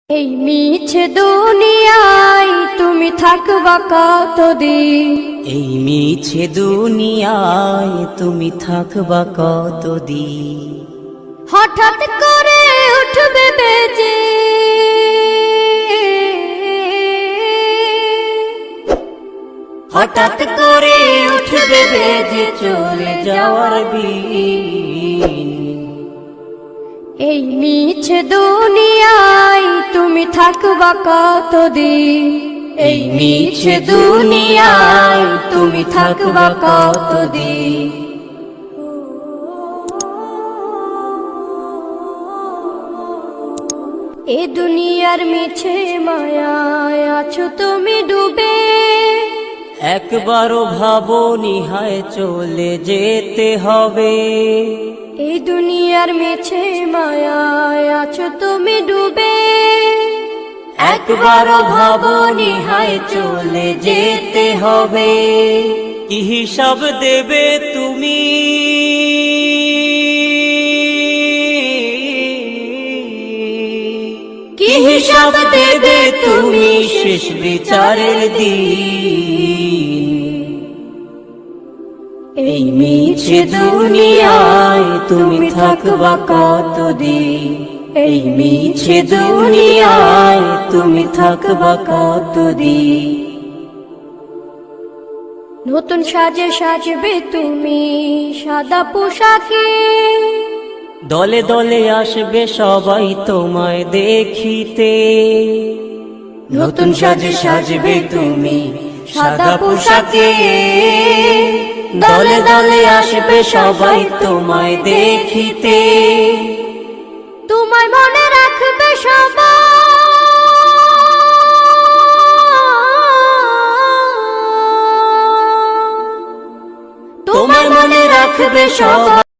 এই মিছে দুনিয়ায় তুমি থাকবা কতদিন? এই মিছে দুনিয়ায় তুমি থাকবা কতদিন? হঠাৎ করে উঠবে বেজে, হঠাৎ করে উঠবে বেজে চলে যাওয়ার বিন। এই মিছে দুনিয়ায় তুমি থাকবা কতদিন? এই মিছে দুনিয়ায় তুমি থাকবা কতদিন? এ দুনিয়ার মিছে মায়ায় আছো তুমি ডুবে, একবারও ভাবোনি হায় চলে যেতে হবে। এই দুনিয়ার মিছে মায়ায় আছো তুমি ডুবে, একবারও ভাবোনি হায় চলে যেতে হবে। কি হিসাব দেবে তুমি? কি হিসাব দেবে তুমি শেষ বিচারের দিন? এই মিছে দুনিয়ায় তুমি থাকবা কতদিন? এই মিছে দুনিয়ায় তুমি থাকবা কতদিন? নতুন সাজে সাজবে তুমি সাদা পোশাকে, দলে দলে আসবে সবাই তোমায় দেখিতে। নতুন সাজে সাজবে তুমি সাদা পোশাকে, দলে দলে আসবে সবাই তোমায় দেখিতে। তোমায় মনে রাখবে সবাই, তোমায় মনে রাখবে সবাই।